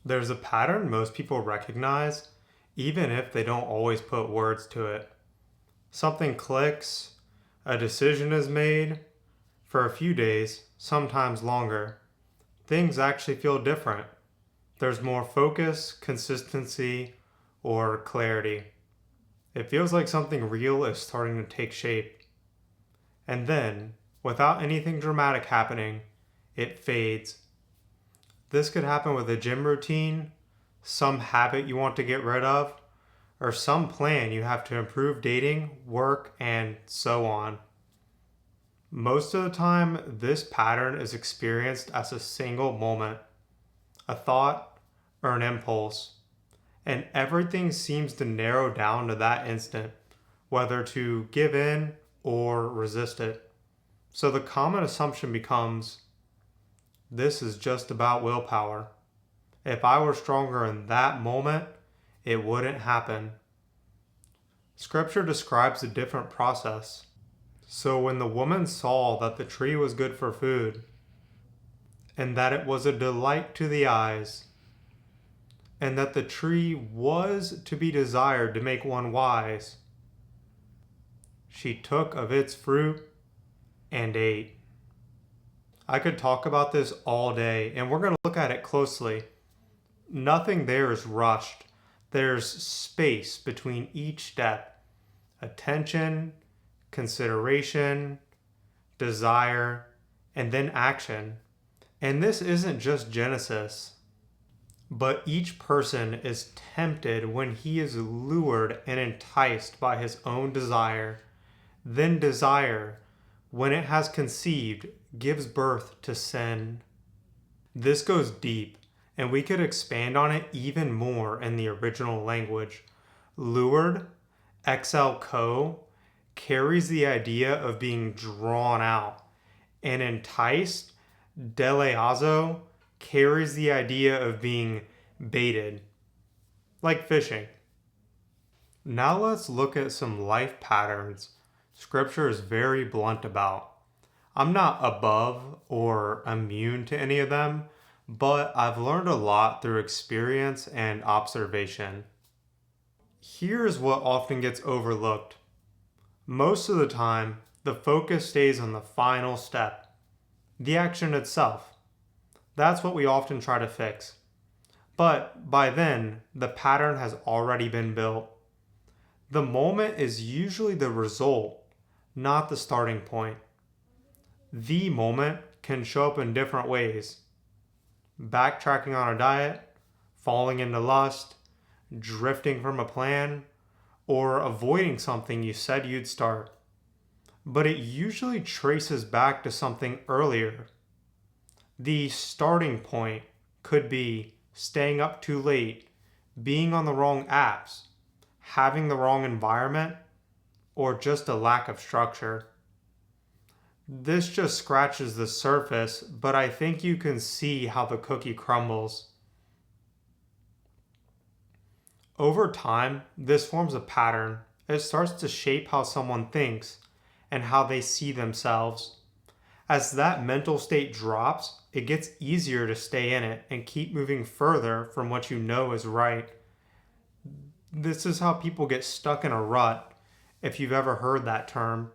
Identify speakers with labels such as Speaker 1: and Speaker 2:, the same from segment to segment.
Speaker 1: There's a pattern most people recognize, even if they don't always put words to it. Something clicks, a decision is made. For a few days, sometimes longer, things actually feel different. There's more focus, consistency, or clarity. It feels like something real is starting to take shape. And then, without anything dramatic happening, it fades. This could happen with a gym routine, some habit you want to get rid of, or some plan you have to improve dating, work, and so on. Most of the time, this pattern is experienced as a single moment, a thought, or an impulse, and everything seems to narrow down to that instant, whether to give in or resist it. So the common assumption becomes this is just about willpower. If I were stronger in that moment, it wouldn't happen. Scripture describes a different process. So when the woman saw that the tree was good for food, and that it was a delight to the eyes, and that the tree was to be desired to make one wise, she took of its fruit and ate. I could talk about this all day, and we're going to look at it closely. Nothing there is rushed. There's space between each step: attention, consideration, desire, and then action. And this isn't just Genesis, but each person is tempted when he is lured and enticed by his own desire. Then desire, when it has conceived, gives birth to sin. This goes deep, and we could expand on it even more in the original language. Lured, exalko, carries the idea of being drawn out, and enticed, deleazo, carries the idea of being baited, like fishing. Now let's look at some life patterns Scripture is very blunt about. I'm not above or immune to any of them, but I've learned a lot through experience and observation. Here's what often gets overlooked. Most of the time, the focus stays on the final step, the action itself. That's what we often try to fix. But by then, the pattern has already been built. The moment is usually the result, not the starting point. The moment can show up in different ways: backtracking on a diet, falling into lust, drifting from a plan, or avoiding something you said you'd start. But it usually traces back to something earlier. The starting point could be staying up too late, being on the wrong apps, having the wrong environment, or just a lack of structure. This just scratches the surface, but I think you can see how the cookie crumbles. Over time, this forms a pattern. It starts to shape how someone thinks and how they see themselves. As that mental state drops, it gets easier to stay in it and keep moving further from what you know is right. This is how people get stuck in a rut, if you've ever heard that term.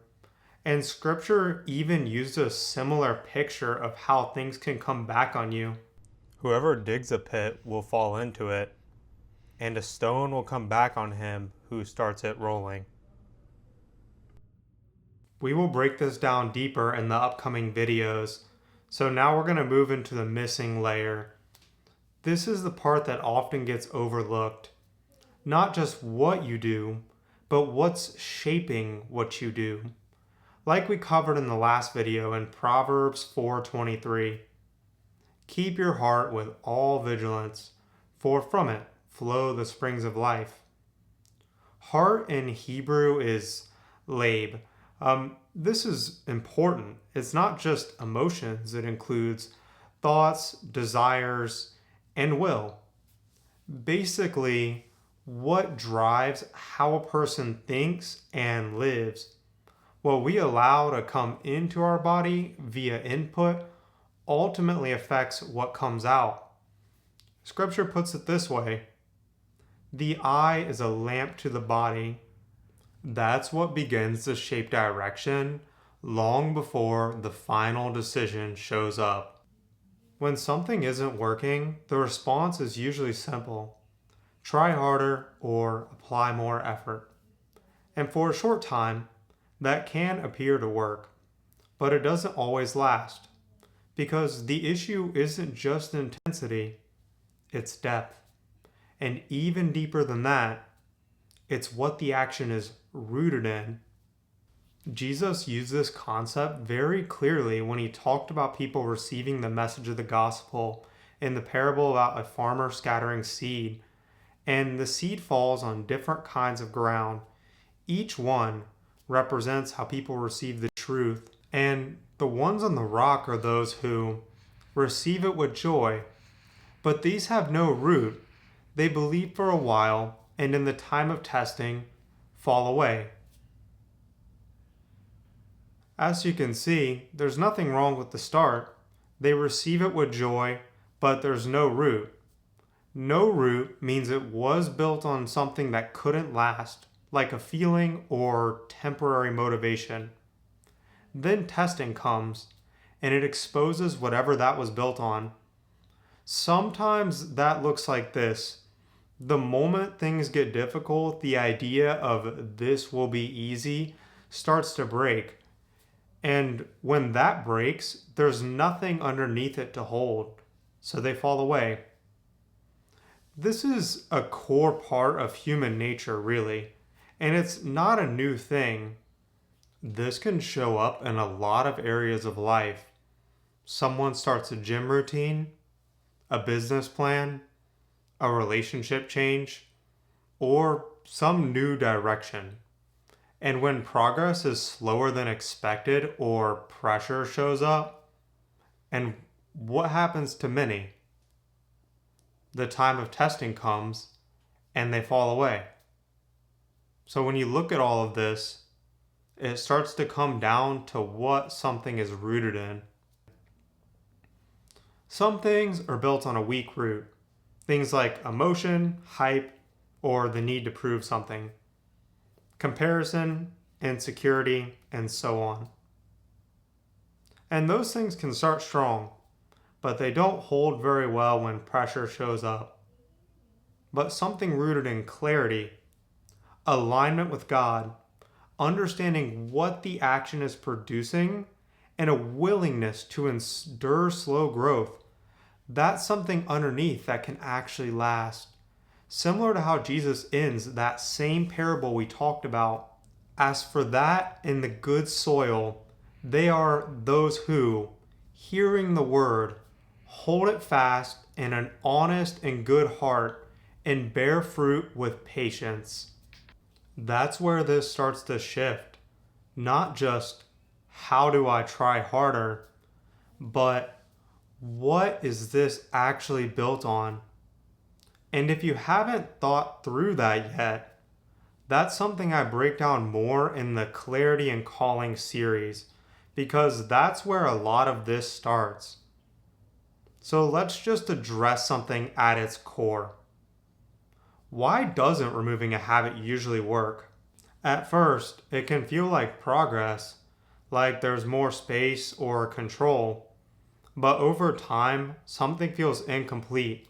Speaker 1: And scripture even uses a similar picture of how things can come back on you. Whoever digs a pit will fall into it, and a stone will come back on him who starts it rolling. We will break this down deeper in the upcoming videos. So now we're going to move into the missing layer. This is the part that often gets overlooked. Not just what you do, but what's shaping what you do. Like we covered in the last video in Proverbs 4:23. Keep your heart with all vigilance, for from it flow the springs of life. Heart in Hebrew is lab. This is important. It's not just emotions, it includes thoughts, desires, and will. Basically, what drives how a person thinks and lives. What we allow to come into our body via input ultimately affects what comes out. Scripture puts it this way: the eye is a lamp to the body. That's what begins to shape direction long before the final decision shows up. When something isn't working, the response is usually simple: try harder or apply more effort. And for a short time, that can appear to work, but it doesn't always last, because the issue isn't just intensity, it's depth. And even deeper than that, it's what the action is rooted in. Jesus used this concept very clearly when he talked about people receiving the message of the gospel in the parable about a farmer scattering seed. And the seed falls on different kinds of ground. Each one represents how people receive the truth. And the ones on the rock are those who receive it with joy. But these have no root. They believe for a while, and in the time of testing, fall away. As you can see, there's nothing wrong with the start. They receive it with joy, but there's no root. No root means it was built on something that couldn't last, like a feeling or temporary motivation. Then testing comes, and it exposes whatever that was built on. Sometimes that looks like this. The moment things get difficult, the idea of this will be easy starts to break. And when that breaks, there's nothing underneath it to hold, so they fall away. This is a core part of human nature, really, and it's not a new thing. This can show up in a lot of areas of life. Someone starts a gym routine, a business plan, a relationship change, or some new direction. And when progress is slower than expected or pressure shows up, and what happens to many? The time of testing comes and they fall away. So when you look at all of this, it starts to come down to what something is rooted in. Some things are built on a weak root. Things like emotion, hype, or the need to prove something. Comparison, insecurity, and so on. And those things can start strong, but they don't hold very well when pressure shows up. But something rooted in clarity, alignment with God, understanding what the action is producing, and a willingness to endure slow growth, that's something underneath that can actually last. Similar to how Jesus ends that same parable we talked about. As for that in the good soil, they are those who, hearing the word, hold it fast in an honest and good heart, and bear fruit with patience. That's where this starts to shift. Not just, how do I try harder, but what is this actually built on? And if you haven't thought through that yet, that's something I break down more in the Clarity and Calling series, because that's where a lot of this starts. So let's just address something at its core. Why doesn't removing a habit usually work? At first, it can feel like progress, like there's more space or control, but over time, something feels incomplete.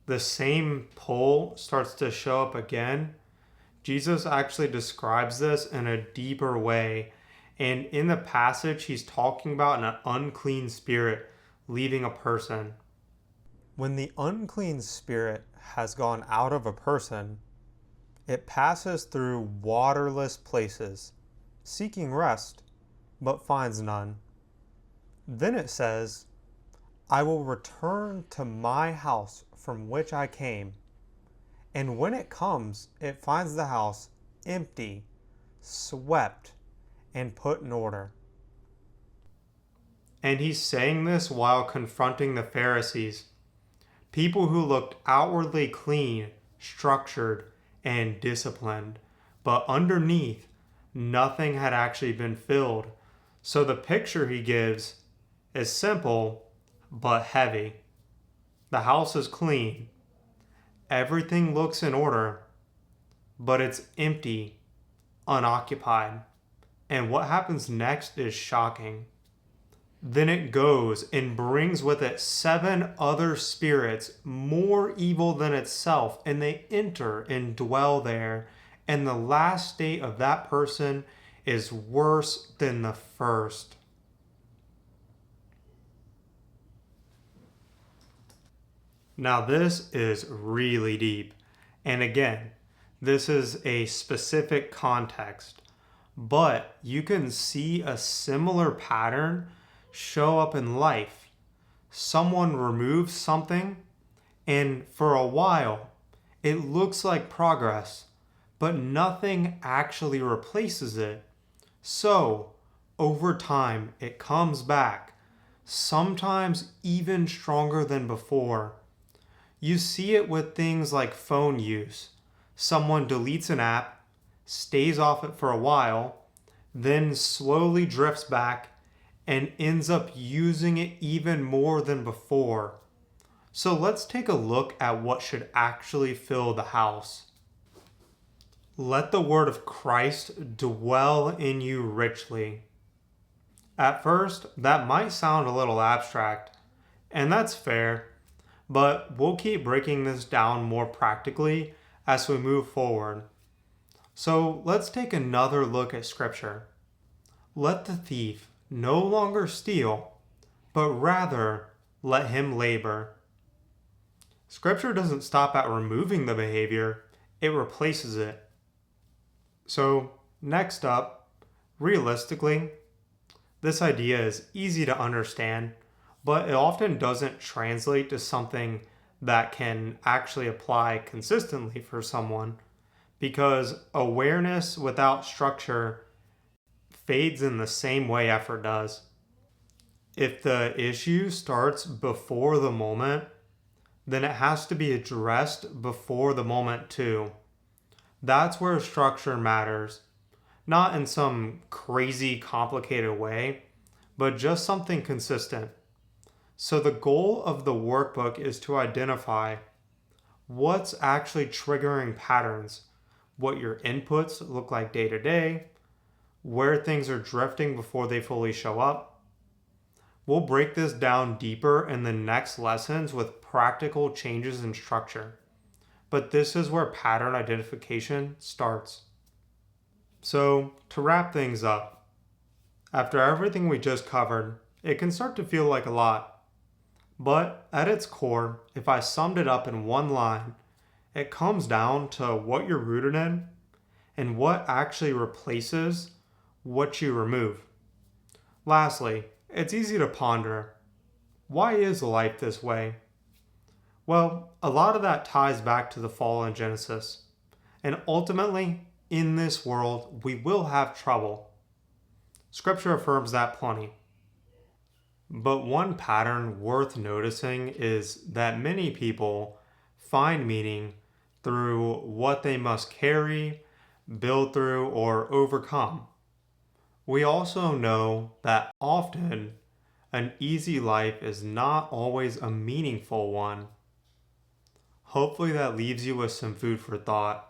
Speaker 1: The same pull starts to show up again. Jesus actually describes this in a deeper way. And in the passage, he's talking about an unclean spirit leaving a person. When the unclean spirit has gone out of a person, it passes through waterless places, seeking rest, but finds none. Then it says, I will return to my house from which I came. And when it comes, it finds the house empty, swept, and put in order. And he's saying this while confronting the Pharisees, people who looked outwardly clean, structured, and disciplined, but underneath, nothing had actually been filled. So the picture he gives is simple, but heavy. The house is clean. Everything looks in order, but it's empty, unoccupied. And what happens next is shocking. Then it goes and brings with it 7 other spirits more evil than itself, and they enter and dwell there. And the last state of that person is worse than the first. Now, this is really deep. And again, this is a specific context, but you can see a similar pattern show up in life. Someone removes something, and for a while, it looks like progress, but nothing actually replaces it. So, over time, it comes back, sometimes even stronger than before. You see it with things like phone use. Someone deletes an app, stays off it for a while, then slowly drifts back and ends up using it even more than before. So let's take a look at what should actually fill the house. Let the word of Christ dwell in you richly. At first, that might sound a little abstract, and that's fair. But we'll keep breaking this down more practically as we move forward. So let's take another look at Scripture. Let the thief no longer steal, but rather let him labor. Scripture doesn't stop at removing the behavior, it replaces it. So, next up, realistically, this idea is easy to understand, but it often doesn't translate to something that can actually apply consistently for someone, because awareness without structure fades in the same way effort does. If the issue starts before the moment, then it has to be addressed before the moment too. That's where structure matters, not in some crazy complicated way, but just something consistent. So the goal of the workbook is to identify what's actually triggering patterns, what your inputs look like day to day, where things are drifting before they fully show up. We'll break this down deeper in the next lessons with practical changes in structure. But this is where pattern identification starts. So, to wrap things up, after everything we just covered, it can start to feel like a lot. But at its core, if I summed it up in one line, it comes down to what you're rooted in and what actually replaces what you remove. Lastly, it's easy to ponder, why is life this way? Well, a lot of that ties back to the fall in Genesis. And ultimately, in this world, we will have trouble. Scripture affirms that plenty. But one pattern worth noticing is that many people find meaning through what they must carry, build through, or overcome. We also know that often an easy life is not always a meaningful one. Hopefully that leaves you with some food for thought.